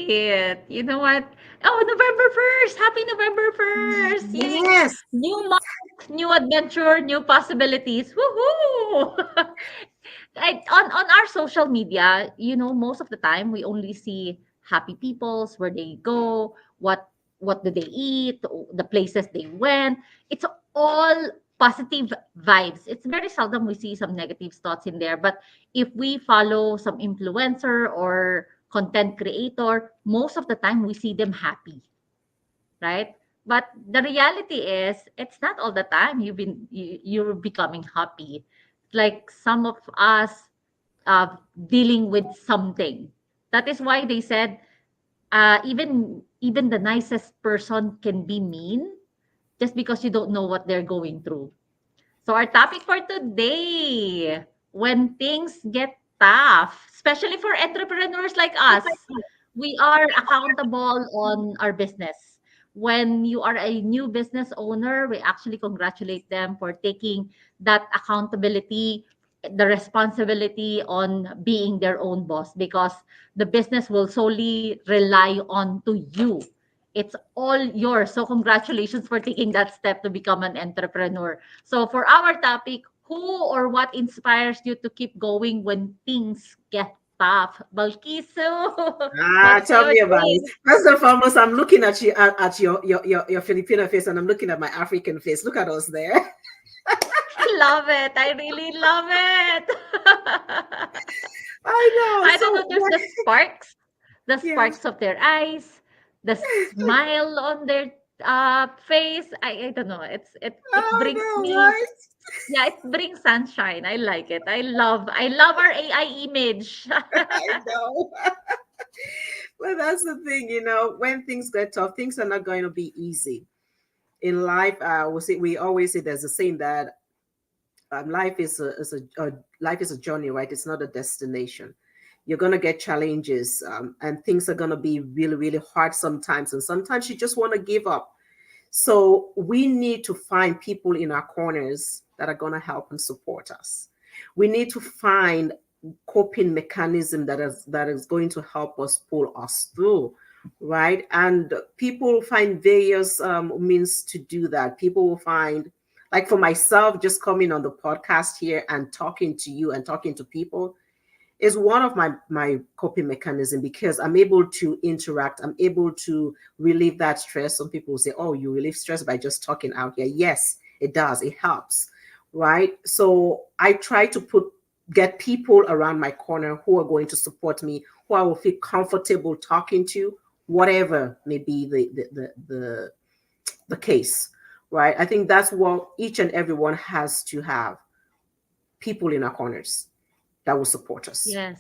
right. You know what? Oh, November 1st. Happy November 1st. Yay. Yes. New month, new adventure, new possibilities. Woohoo! On our social media, most of the time we only see happy peoples, where they go, what do they eat, the places they went. It's all positive vibes. It's very seldom we see some negative thoughts in there. But if we follow some influencer or content creator, most of the time we see them happy, right? But the reality is, it's not all the time you're becoming happy. Like some of us dealing with something. That is why they said, even the nicest person can be mean, just because you don't know what they're going through. So our topic for today, when things get tough, especially for entrepreneurs like us, we are accountable on our business. When you are a new business owner, we actually congratulate them for taking that accountability, the responsibility on being their own boss, because the business will solely rely on to you. It's all yours. So congratulations for taking that step to become an entrepreneur. So for our topic, who or what inspires you to keep going when things get tough? Balkiso, what's Tell your me about it. take? First and foremost, I'm looking at you at your Filipino face, and I'm looking at my African face. Look at us there. Love it. I really love it. I know. I don't know, So there's the yeah. sparks of their eyes, the smile on their face. I don't know. It I brings know, me, right? yeah, it brings sunshine. I like it. I love our AI image. I know. Well, that's the thing, when things get tough, things are not going to be easy. In life, we always say there's a saying that life is a journey, right? It's not a destination. You're gonna get challenges, and things are gonna be really, really hard sometimes, and sometimes you just want to give up. So we need to find people in our corners that are gonna help and support us. We need to find coping mechanism that is going to help us pull us through, right? And people find various means to do that. People will find, like for myself, just coming on the podcast here and talking to you and talking to people is one of my coping mechanism, because I'm able to interact. I'm able to relieve that stress. Some people will say, oh, you relieve stress by just talking out here. Yes, it does. It helps, right? So I try to get people around my corner who are going to support me, who I will feel comfortable talking to, whatever may be the case, right? I think that's what each and everyone has to have, people in our corners that will support us. Yes,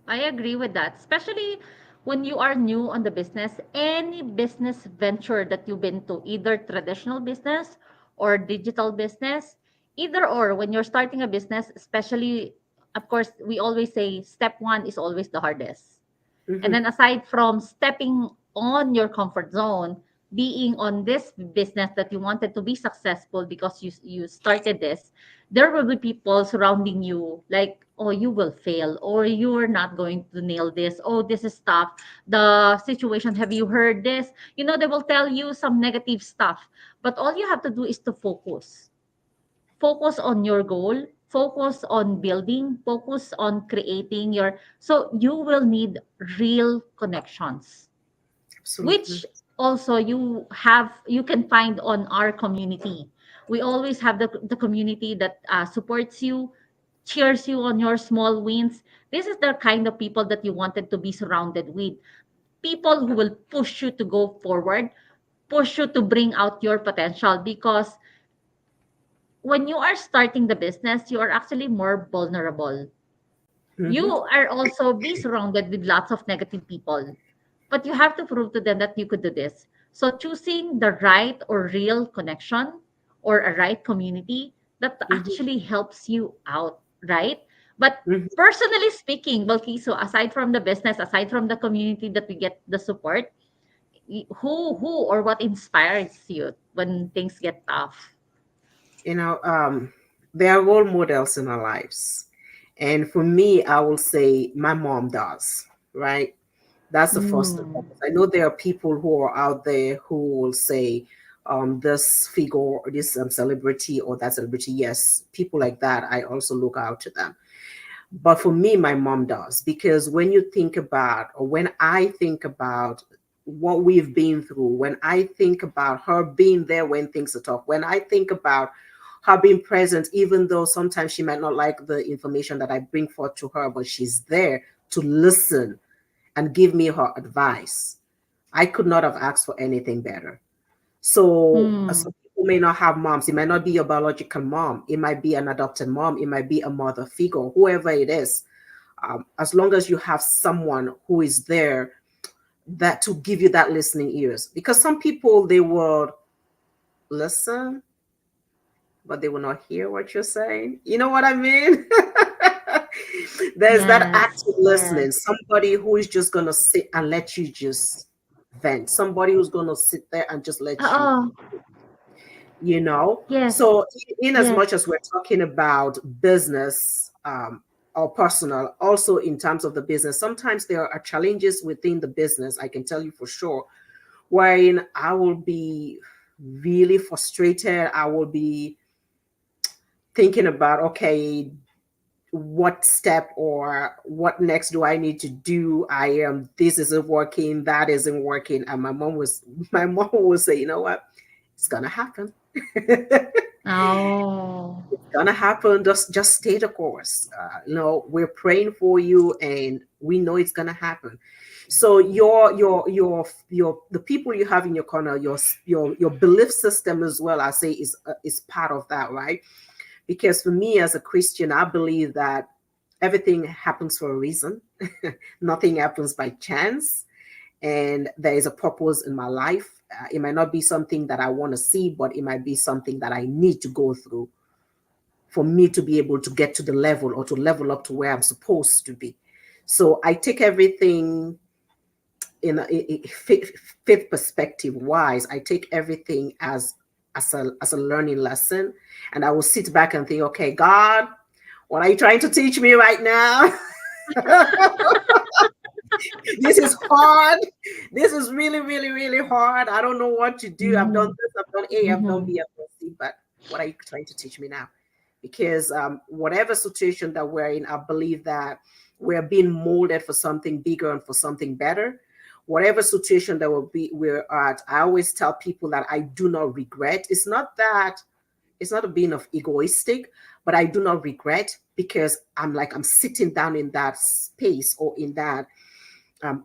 I agree with that. Especially when you are new on the business, any business venture that you've been to, either traditional business or digital business, either or, when you're starting a business, especially, of course, we always say step one is always the hardest. And Hmm. then aside from stepping on your comfort zone, being on this business that you wanted to be successful because you started this, there will be people surrounding you like, oh, you will fail, or you're not going to nail this. Oh, this is tough. The situation, have you heard this? They will tell you some negative stuff. But all you have to do is to focus on your goal, focus on building, focus on creating your, so you will need real connections, Absolutely. which also you can find on our community. We always have the community that supports you, cheers you on your small wins. This is the kind of people that you wanted to be surrounded with, people who will push you to go forward, push you to bring out your potential, because when you are starting the business, you are actually more vulnerable. You Hmm. are also be surrounded with lots of negative people, but you have to prove to them that you could do this. So choosing the right or real connection or a right community that Hmm. actually helps you out, right? But Hmm. personally speaking, Balki, so aside from the business, aside from the community that we get the support, who or what inspires you when things get tough? You know, there are role models in our lives. And for me, I will say my mom does, right? That's the first and Mm. foremost. I know there are people who are out there who will say, this figure or this celebrity or that celebrity. Yes, people like that, I also look out to them. But for me, my mom does, because when you think about, or when I think about what we've been through, when I think about her being there when things are tough, when I think about her being present, even though sometimes she might not like the information that I bring forth to her, but she's there to listen and give me her advice. I could not have asked for anything better. So Mm. some people may not have moms. It might not be your biological mom. It might be an adopted mom. It might be a mother figure, whoever it is. As long as you have someone who is there that to give you that listening ears, because some people they will listen, but they will not hear what you're saying. You know what I mean? There's that Yes. active Yes. listening. Somebody who is just gonna sit and let you just vent. Somebody who's gonna sit there and just let you, Oo. Yes. so in as Yes. much as we're talking about business, or personal, also in terms of the business, sometimes there are challenges within the business, I can tell you for sure, wherein I will be really frustrated. I will be thinking about, okay, what step or what next do I need to do? I am, this isn't working, that isn't working. And my mom will say, you know what, it's gonna happen. Oh. Gonna happen. Just stay the course. We're praying for you, and we know it's gonna happen. So your the people you have in your corner, your belief system as well, I say, is part of that, right? Because for me as a Christian, I believe that everything happens for a reason. Nothing happens by chance, and there is a purpose in my life. It might not be something that I want to see, but it might be something that I need to go through for me to be able to get to the level or to level up to where I'm supposed to be. So I take everything in a faith perspective wise. I take everything as a learning lesson, and I will sit back and think, okay, God, what are you trying to teach me right now? This is hard. This is really, really, really hard. I don't know what to do. I've done Mhm. this, I've done A, I've done Mhm. B, I've done C, but what are you trying to teach me now? Because whatever situation that we're in, I believe that we're being molded for something bigger and for something better. Whatever situation that we're at, I always tell people that I do not regret. It's not a being of egoistic, but I do not regret, because I'm sitting down in that space or in that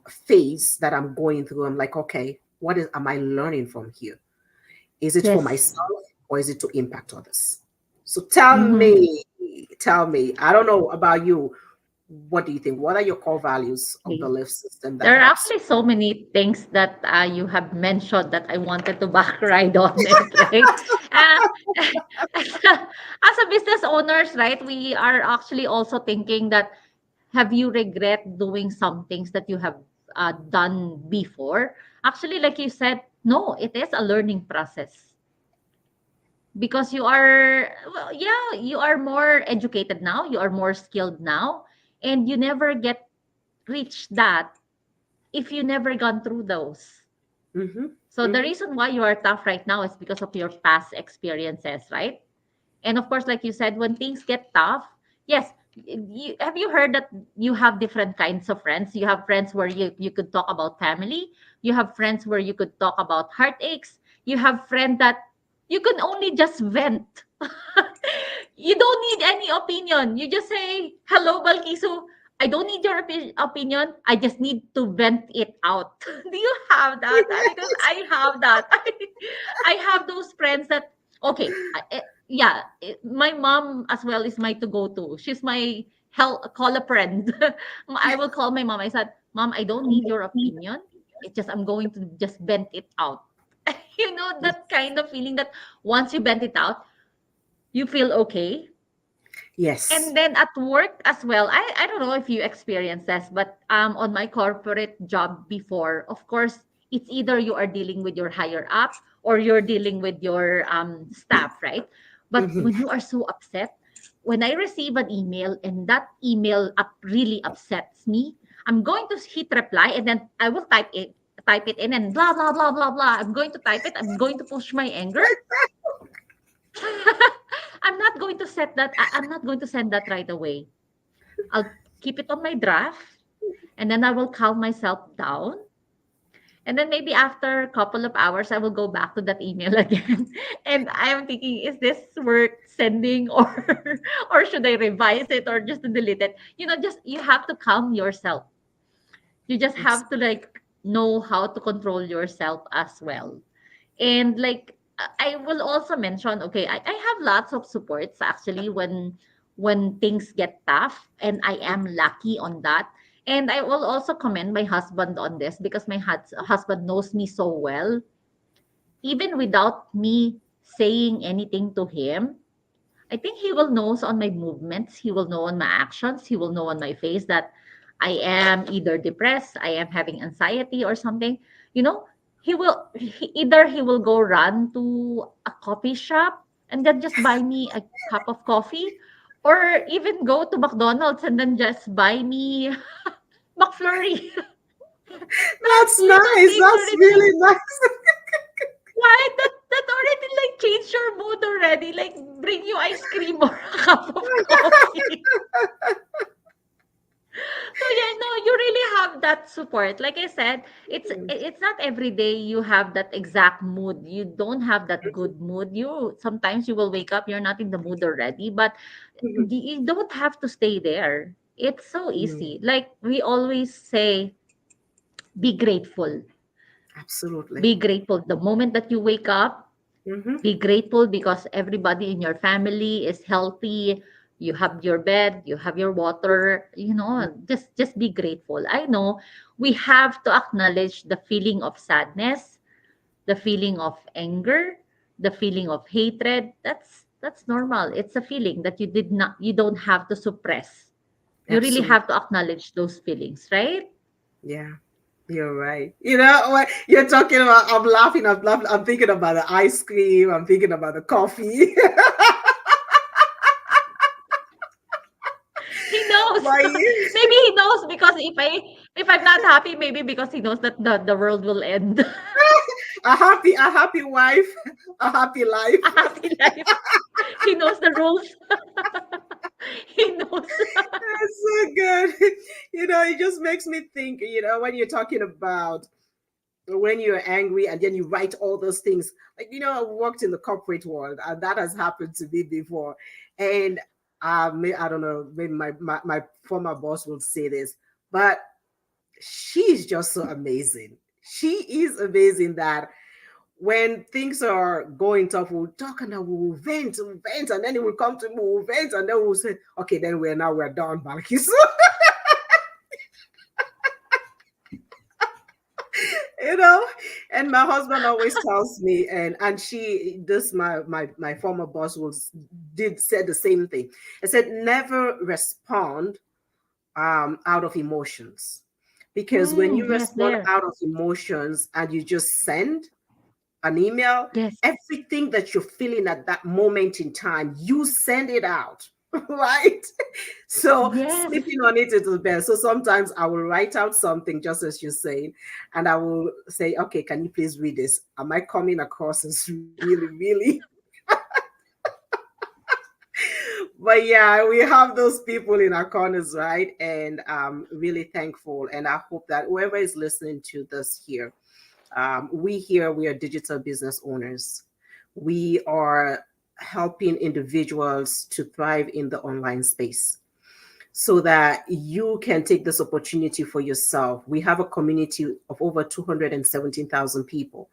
phase that I'm going through. I'm like, okay, what am I learning from here? Is it for Yes. myself or is it to impact others? So tell Mhm. me, tell me. I don't know about you. What do you think? What are your core values or Okay. belief system that There are helps actually so many things that you have mentioned that I wanted to back ride on it, right? Uh, as a business owners, right, we are actually also thinking that have you regret doing some things that you have done before? Actually, like you said, no, it is a learning process because you are, well, yeah, you are more educated now, you are more skilled now, and you never get reach that if you never gone through those. you? Mm-hmm. So the Mm-hmm. reason why you are tough right now is because of your past experiences, right? And of course, like you said, when things get tough, yes, have you heard that you have different kinds of friends? You have friends where you could talk about family. You have friends where you could talk about heartaches. You have friend that you can only just vent. You don't need any opinion. You just say, hello, Balkisu. I don't need your opinion. I just need to vent it out. Do you have that? Because I have that. I have those friends that, okay, yeah, my mom as well is my to go to. She's my help, call a friend. I will call my mom. I said, Mom, I don't need your opinion. It's just I'm going to just vent it out. You know that kind of feeling that once you vent it out, you feel okay. Yes. And then at work as well, I don't know if you experience this, but on my corporate job before, of course, it's either you are dealing with your higher up or you're dealing with your staff, right? But Mm-hmm. when you are so upset, when I receive an email and that email really upsets me, I'm going to hit reply, and then I will type it in, and blah blah blah blah blah. I'm going to type it. I'm going to push my anger. I'm not going to set that. I'm not going to send that right away. I'll keep it on my draft, and then I will calm myself down. And then maybe after a couple of hours, I will go back to that email again. And I'm thinking, is this worth sending, or or should I revise it, or just to delete it? Just you have to calm yourself. You just Abs- have to like know how to control yourself as well. And like I will also mention, okay, I have lots of supports actually when things get tough, and I am lucky on that. And I will also commend my husband on this, because my husband knows me so well. Even without me saying anything to him, I think he will know on my movements, he will know on my actions, he will know on my face that I am either depressed, I am having anxiety or something. You know, either he will go run to a coffee shop and then just buy me a cup of coffee, or even go to McDonald's and then just buy me McFlurry. That's Little nice. things That's already, really nice. right? That already like changed your mood already. Like bring you ice cream or a cup of coffee. So yeah, no, you really have that support. Like I said, it's not every day you have that exact mood. You don't have that good mood. You sometimes you will wake up, you're not in the mood already, but Mhm. you don't have to stay there. It's so Mhm. easy. Like we always say, be grateful. Absolutely. Be grateful. The moment that you wake up, Hmm. be grateful because everybody in your family is healthy. You have your bed, you have your water, just be grateful. I know we have to acknowledge the feeling of sadness, the feeling of anger, the feeling of hatred. That's normal. It's a feeling that you don't have to suppress. You really Absolutely. have to acknowledge those feelings, right? Yeah. You're right. You know what you're talking about? I'm laughing. I'm laughing. I'm thinking about the ice cream. I'm thinking about the coffee. He knows. My Maybe he knows because if I'm not happy, maybe because he knows that the world will end. a happy wife, a happy life. A happy life. He knows the rules. He knows. That's so good. It just makes me think. When you're talking about when you're angry and then you write all those things. Like, I worked in the corporate world and that has happened to me before. And I don't know, maybe my former boss will say this, but she's just so amazing. She is amazing that when things are going tough, we'll talk and then we'll vent, and then it will come to we'll vent, and then we'll say, okay, then we're done, Balkis. you know and my husband always tells me, and she this my former boss was did said the same thing. I said, never respond out of emotions, because when you Yes, respond there. out of emotions and you just send an email, Yes. everything that you're feeling at that moment in time, you send it out. Right? So Yes. sleeping on it is the best. So sometimes I will write out something just as you're saying, and I will say, okay, can you please read this? Am I coming across as really, really? But yeah, we have those people in our corners, right? And I'm really thankful. And I hope that whoever is listening to this here, we are digital business owners. We are helping individuals to thrive in the online space so that you can take this opportunity for yourself. We have a community of over 217,000 people,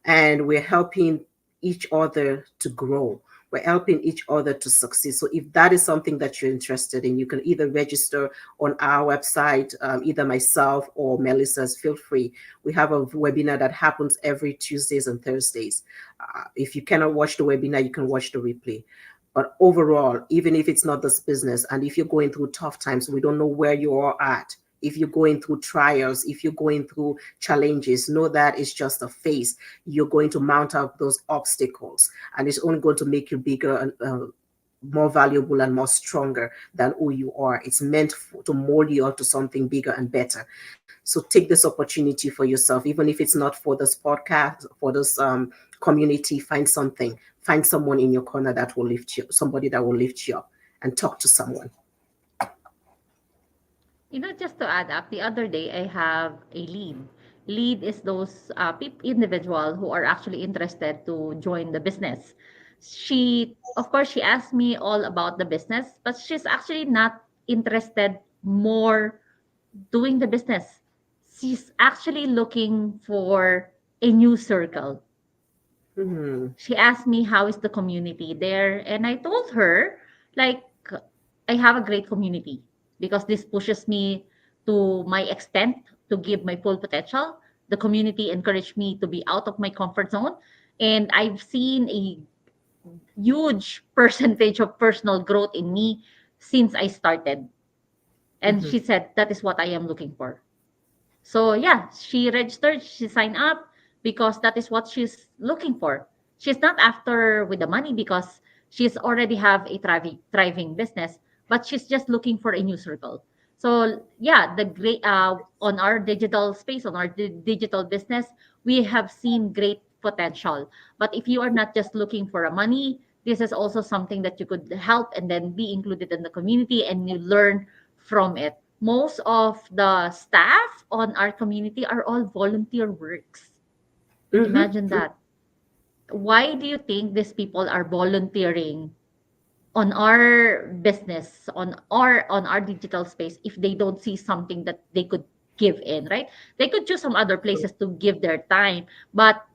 and we're helping each other to grow. We're helping each other to succeed. So if that is something that you're interested in, you can either register on our website, either myself or Melissa's. Feel free. We have a webinar that happens every Tuesdays and Thursdays. If you cannot watch the webinar, you can watch the replay. But overall, even if it's not this business, and if you're going through tough times, we don't know where you are at. If you're going through trials, if you're going through challenges, know that it's just a phase. You're going to mount up those obstacles, and it's only going to make you bigger and more valuable and more stronger than who you are. It's meant to mold you up to something bigger and better. So take this opportunity for yourself, even if it's not for this podcast, for this community. Find something, find someone in your corner that will lift you, somebody that will lift you up, and talk to someone. Just to add up, the other day I have a lead. Lead is those individual who are actually interested to join the business. Of course, she asked me all about the business, but she's actually not interested more doing the business. She's actually looking for a new circle. Mhm. She asked me how is the community there, and I told her like I have a great community because this pushes me to my extent to give my full potential. The community encouraged me to be out of my comfort zone, and I've seen a huge percentage of personal growth in me since I started. And Mhm. she said that is what I am looking for. So yeah, she registered, she signed up because that is what she's looking for. She's not after with the money because she's already have a thriving business, but she's just looking for a new circle. So yeah, the great on our digital space, on our digital business, we have seen great potential. But if you are not just looking for a money, this is also something that you could help and then be included in the community and you learn from it. Most of the staff on our community are all volunteer works. Mhm. Imagine that. Why do you think these people are volunteering on our business, on our digital space if they don't see something that they could give in, right? They could choose some other places to give their time, but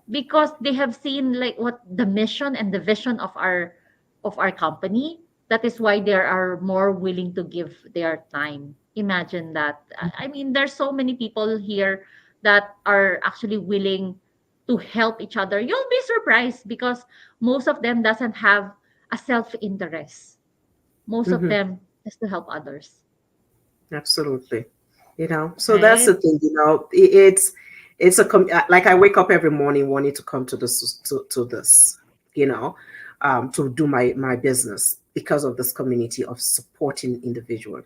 because they have seen like what the mission and the vision of our company, that is why they are more willing to give their time. Imagine that. I mean, there's so many people here that are actually willing to help each other. You'll be surprised because most of them doesn't have a self-interest. Most of Mhm. them is to help others, Absolutely. So that's the right? thing. It's like I wake up every morning wanting to come to this, you know, to do my business because of this community of supporting individual.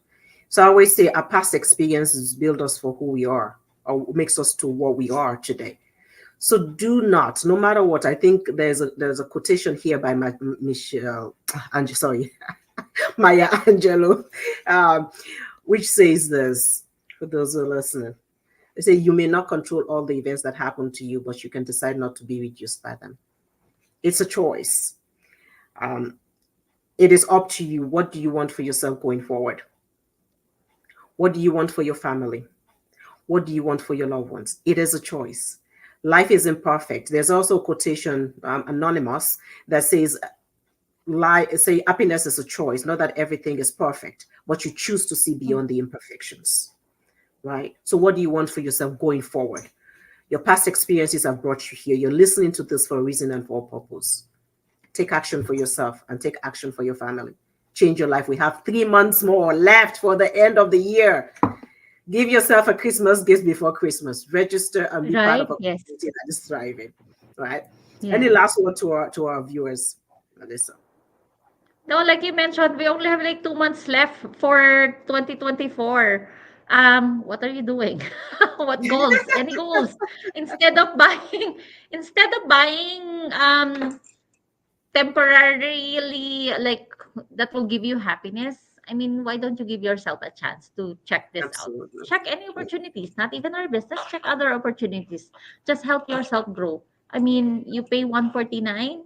So I always say our past experiences build us for who we are, or makes us to what we are today. So do not, no matter what. I think there's a quotation here by Michelle, sorry, Maya Angelou, um, which says this, for those who are listening. They say, you may not control all the events that happen to you, but you can decide not to be reduced by them. It's a choice. Um, it is up to you. What do you want for yourself going forward? What do you want for your family? What do you want for your loved ones? It is a choice. Life is imperfect. There's also a quotation, anonymous, that says, say happiness is a choice, not that everything is perfect, but you choose to see beyond the imperfections. Right? So, what do you want for yourself going forward? Your past experiences have brought you here. You're listening to this for a reason and for a purpose. Take action for yourself and take action for your family. Change your life. We have 3 months more left for the end of the year. Give yourself a Christmas gift before Christmas. Register and be part Right? of a Yes. community that is thriving. Right? Any Yes. last word to our viewers, Melissa? No, like you mentioned, we only have like 2 months left for 2024. What are you doing? What goals? Any goals? Instead of buying, instead of buying temporarily like that will give you happiness. I mean, why don't you give yourself a chance to check this out? Absolutely. Check any opportunities, not even our business, check other opportunities. Just help yourself grow. I mean, you pay 149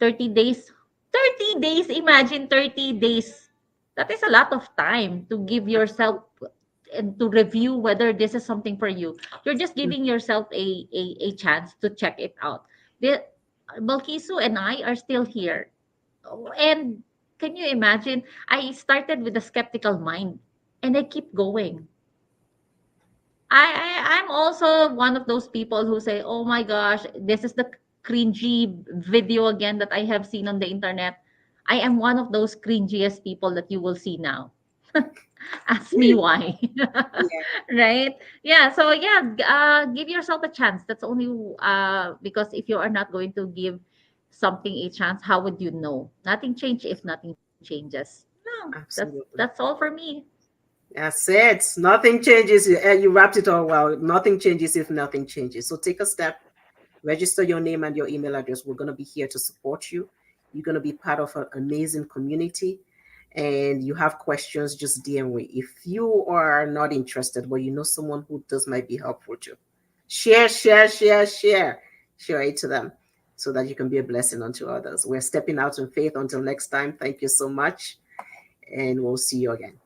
30 days. 30 days, imagine 30 days. That is a lot of time to give yourself and to review whether this is something for you. You're just giving yourself a chance to check it out. The Balkisu and I are still here. And can you imagine? I started with a skeptical mind and I keep going. I'm also one of those people who say, "Oh my gosh, this is the cringy video again that I have seen on the internet." I am one of those cringiest people that you will see now. Ask me why. Yeah. Right? Yeah. So yeah, give yourself a chance. That's only because if you are not going to give something a chance, how would you know? Nothing change if nothing changes. No, that's Absolutely. all for me. That's it. Nothing changes. You wrapped it all well. Nothing changes if nothing changes. So take a step, register your name and your email address. We're going to be here to support you. You're going to be part of an amazing community. And you have questions, just DM me. If you are not interested, but you know someone who does might be helpful to, share, share, share, share, share it to them so that you can be a blessing unto others. We're stepping out in faith. Until next time, thank you so much. And we'll see you again.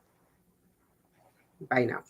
Bye now.